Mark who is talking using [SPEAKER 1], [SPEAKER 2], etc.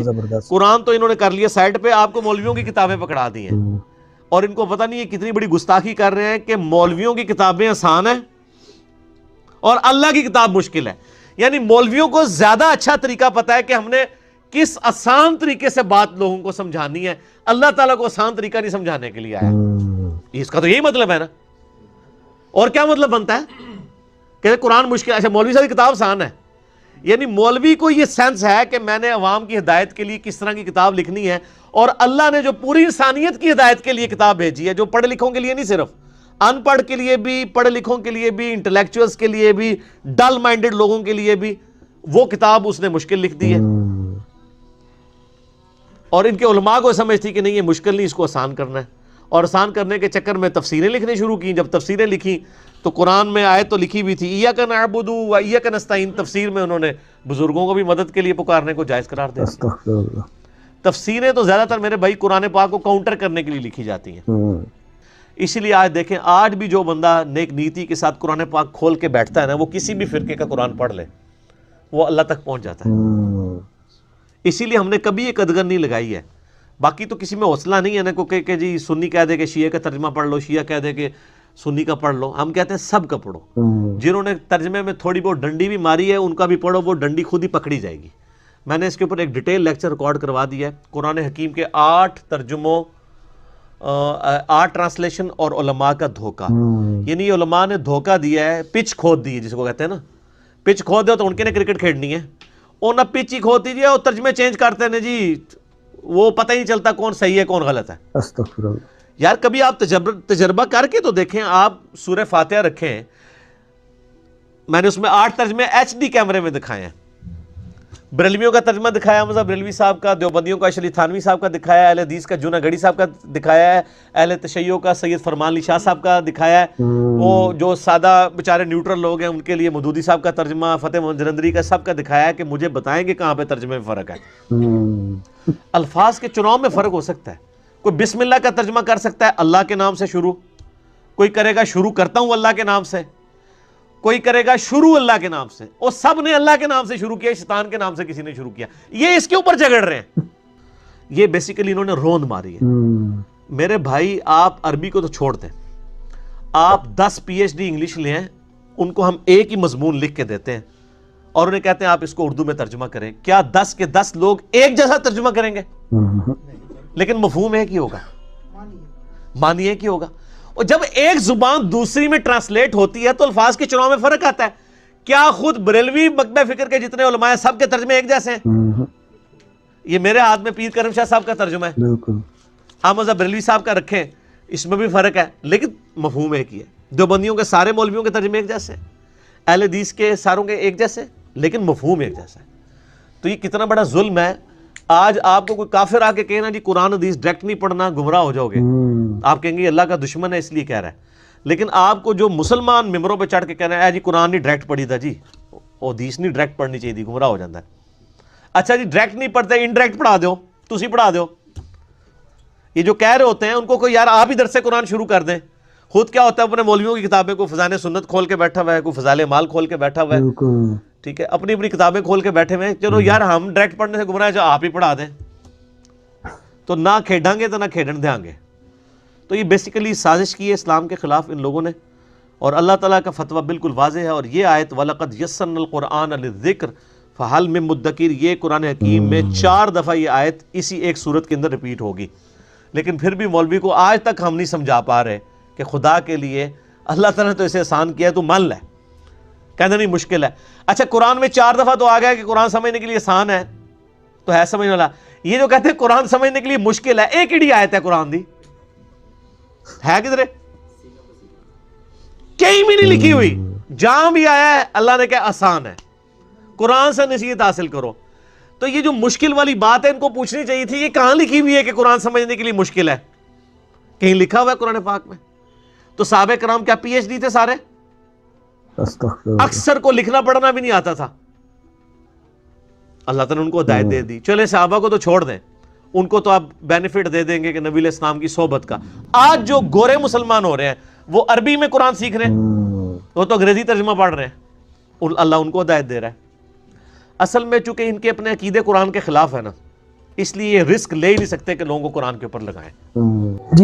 [SPEAKER 1] زبردست.
[SPEAKER 2] قرآن تو انہوں نے کر لیا سائڈ پہ، آپ کو مولویوں کی کتابیں پکڑا دی ہیں. اور ان کو پتہ نہیں ہے کتنی بڑی گستاخی کر رہے ہیں کہ مولویوں کی کتابیں آسان ہیں اور اللہ کی کتاب مشکل ہے. یعنی مولویوں کو زیادہ اچھا طریقہ پتا ہے کہ ہم نے کس آسان طریقے سے بات لوگوں کو سمجھانی ہے. اللہ تعالیٰ کو آسان طریقہ نہیں سمجھانے کے لیے آیا. اس کا تو یہی مطلب ہے نا. اور کیا مطلب بنتا ہے کہ قرآن مشکل؟ اچھا مولوی صاحب کی کتاب آسان ہے. یعنی مولوی کو یہ سینس ہے کہ میں نے عوام کی ہدایت کے لیے کس طرح کی کتاب لکھنی ہے، اور اللہ نے جو پوری انسانیت کی ہدایت کے لیے کتاب بھیجی ہے، جو پڑھے لکھوں کے لیے نہیں، صرف ان پڑھ کے لیے بھی، پڑھے لکھوں کے لیے بھی، انٹلیکچوئلز کے لیے بھی، ڈل مائنڈڈ لوگوں کے لیے بھی، وہ کتاب اس نے مشکل لکھ دی ہے. اور ان کے علماء کو سمجھتی کہ نہیں یہ مشکل نہیں، اس کو آسان کرنا ہے. اور آسان کرنے کے چکر میں تفسیریں لکھنے شروع کی. جب تفسیریں لکھی تو قرآن میں آیت تو لکھی بھی تھی ایاک نعبد و ایاک نستعین، تفسیر میں انہوں نے بزرگوں کو بھی مدد کے لیے پکارنے کو جائز قرار دیا. تفسیریں تو زیادہ تر میرے بھائی قرآن پاک کو کاؤنٹر کرنے کے لیے لکھی جاتی ہیں. اسی لیے آج دیکھیں، آج بھی جو بندہ نیک نیتی کے ساتھ قرآن پاک کھول کے بیٹھتا ہے نا، وہ کسی بھی فرقے کا قرآن پڑھ لے وہ اللہ تک پہنچ جاتا ہے. اسی لیے ہم نے کبھی یہ قدغن نہیں لگائی ہے. باقی تو کسی میں حوصلہ نہیں ہے نا کو کہ جی سنی کہہ دے کہ شیعہ کا ترجمہ پڑھ لو، شیعہ کہہ دے کہ سنی کا پڑھ لو. ہم کہتے ہیں سب کا پڑھو. جنہوں نے ترجمے میں تھوڑی بہت ڈنڈی بھی ماری ہے ان کا بھی پڑھو، وہ ڈنڈی خود ہی پکڑی جائے گی. میں نے اس کے اوپر ایک ڈیٹیل لیکچر ریکارڈ کروا دیا ہے. قرآن حکیم کے 8 ترجموں، 8 ٹرانسلیشن اور علماء کا دھوکہ. یعنی یہ علماء نے دھوکہ دیا ہے، پچ کھود دی ہے جس کو کہتے ہیں نا. پچ کھود دو تو ان کے نے کرکٹ کھیلنی ہے، اور نہ پچ ہی کھود دیجیے اور ترجمے چینج کرتے ہیں جی، وہ پتہ ہی نہیں چلتا کون صحیح ہے کون غلط ہے.
[SPEAKER 1] استغفر اللہ.
[SPEAKER 2] یار کبھی آپ تجربہ کر کے تو دیکھیں. آپ سورہ فاتحہ رکھیں، میں نے اس میں 8 ترجمے HD کیمرے میں دکھائے ہیں. بریلویوں کا ترجمہ دکھایا مذہب بریلوی صاحب کا، دیوبندیوں کا اشری تھانوی صاحب کا دکھایا ہے، اہل حدیث کا جونہ گڑھی صاحب کا دکھایا ہے، اہل تشیع کا سید فرمان علی شاہ صاحب کا دکھایا ہے، وہ جو سادہ بیچارے نیوٹرل لوگ ہیں ان کے لیے مودودی صاحب کا ترجمہ، فتح محمد جلندری کا، سب کا دکھایا ہے کہ مجھے بتائیں کہ کہاں پہ ترجمے میں فرق ہے. الفاظ کے چناؤ میں فرق ہو سکتا ہے. کوئی بسم اللہ کا ترجمہ کر سکتا ہے اللہ کے نام سے شروع، کوئی کرے گا شروع کرتا ہوں اللہ کے نام سے، کوئی کرے گا شروع اللہ کے نام سے. اور سب نے اللہ کے نام سے شروع کیا، شیطان کے نام سے کسی نے شروع کیا. یہ اس کے اوپر جھگڑ رہے ہیں. یہ بیسیکلی انہوں نے روند ماری ہے. میرے بھائی آپ عربی کو تو چھوڑ دیں، آپ 10 PhD انگلش لیں، ان کو ہم ایک ہی مضمون لکھ کے دیتے ہیں اور انہیں کہتے ہیں آپ اس کو اردو میں ترجمہ کریں. کیا 10 کے 10 لوگ ایک جیسا ترجمہ کریں گے؟ لیکن مفہوم ایک ہی ہوگا، معنی ایک ہی ہوگا. اور جب ایک زبان دوسری میں ٹرانسلیٹ ہوتی ہے تو الفاظ کے چناؤ میں فرق آتا ہے. کیا خود بریلوی مکتبہ فکر کے جتنے علماء ہیں سب کے ترجمے ایک جیسے ہیں؟ یہ میرے ہاتھ میں پیر کرم شاہ صاحب کا ترجمہ ہے، آپ مذہب بریلوی صاحب کا رکھیں، اس میں بھی فرق ہے لیکن مفہوم ایک ہی ہے. دیوبندیوں کے سارے مولویوں کے ترجمے ایک جیسے ہیں، اہل حدیث کے ساروں کے ایک جیسے، لیکن مفہوم ایک جیسا ہے. تو یہ کتنا بڑا ظلم ہے. آج آپ کو کوئی کافر آ کے کہنا جی قرآن حدیث ڈائریکٹ نہیں پڑھنا گمراہ ہو جاؤ گے، آپ کہیں گے اللہ کا دشمن ہے اس لیے کہہ رہا ہے. لیکن آپ کو جو مسلمان ممبروں پہ چڑھ کے کہنا ہے جی قرآن نہیں ڈائریکٹ پڑھی تھا جی، حدیث نہیں ڈائریکٹ پڑھنی چاہیے تھی، گمراہ ہو جاتا ہے. اچھا جی ڈائریکٹ نہیں پڑھتے، انڈائریکٹ پڑھا دو، تسی پڑھا دو. یہ جو کہہ رہے ہوتے ہیں ان کو کوئی یار آپ ہی درس قرآن شروع کر دیں. خود کیا ہوتا ہے اپنے مولویوں کی کتابیں، کوئی فضائل سنت کھول کے بیٹھا ہوا ہے، کوئی فضائل مال کھول کے بیٹھا ہوا ہے، ٹھیک ہے، اپنی اپنی کتابیں کھول کے بیٹھے ہوئے ہیں. چلو یار ہم ڈائریکٹ پڑھنے سے گمراہ ہیں، آپ ہی پڑھا دیں. تو نہ کھیڈاں گے تو نہ کھیڈن دیں گے. تو یہ بیسیکلی سازش کی ہے اسلام کے خلاف ان لوگوں نے. اور اللہ تعالیٰ کا فتویٰ بالکل واضح ہے. اور یہ آیت وَلَقَدْ يَسَّرْنَا الْقُرْآنَ لِلذِّكْرِ فَهَلْ مِن مُدَّكِرٍ، یہ قرآن حکیم میں 4 دفعہ یہ آیت اسی ایک صورت کے اندر ریپیٹ ہوگی. لیکن پھر بھی مولوی کو آج تک ہم نہیں سمجھا پا رہے کہ خدا کے لیے اللہ تعالیٰ نے تو اسے آسان کیا ہے، تو مان لے. کہنا نہیں مشکل ہے. اچھا قرآن میں 4 دفعہ تو آ گیا کہ قرآن سمجھنے کے لیے آسان ہے، تو ہے سمجھنے والا. یہ جو کہتے ہیں قرآن سمجھنے کے لیے مشکل ہے، ایک ہی آیت ہے قرآن دی، ہے کدھر؟ کہیں بھی نہیں لکھی ہوئی. جہاں بھی آیا ہے اللہ نے کہا آسان ہے، قرآن سے نصیحت حاصل کرو. تو یہ جو مشکل والی بات ہے ان کو پوچھنی چاہیے تھی، یہ کہاں لکھی ہوئی ہے کہ قرآن سمجھنے کے لیے مشکل ہے؟ کہیں لکھا ہوا ہے قرآن پاک میں؟ تو صحابہ کرام کیا PhD تھے سارے؟ اکثر کو لکھنا پڑھنا بھی نہیں آتا تھا. اللہ تعالیٰ نے ان کو ہدایت دے دی. چلے صحابہ کو تو چھوڑ دیں، ان کو تو آپ بینیفٹ دے دیں گے کہ نبی علیہ السلام کی صحبت کا. آج جو گورے مسلمان ہو رہے ہیں وہ عربی میں قرآن سیکھ رہے ہیں، وہ تو انگریزی ترجمہ پڑھ رہے ہیں. اللہ ان کو ہدایت دے رہا ہے. اصل میں چونکہ ان کے اپنے عقیدے قرآن کے خلاف ہے نا، اس لیے یہ رسک لے ہی نہیں سکتے کہ لوگوں کو قرآن کے اوپر لگائیں.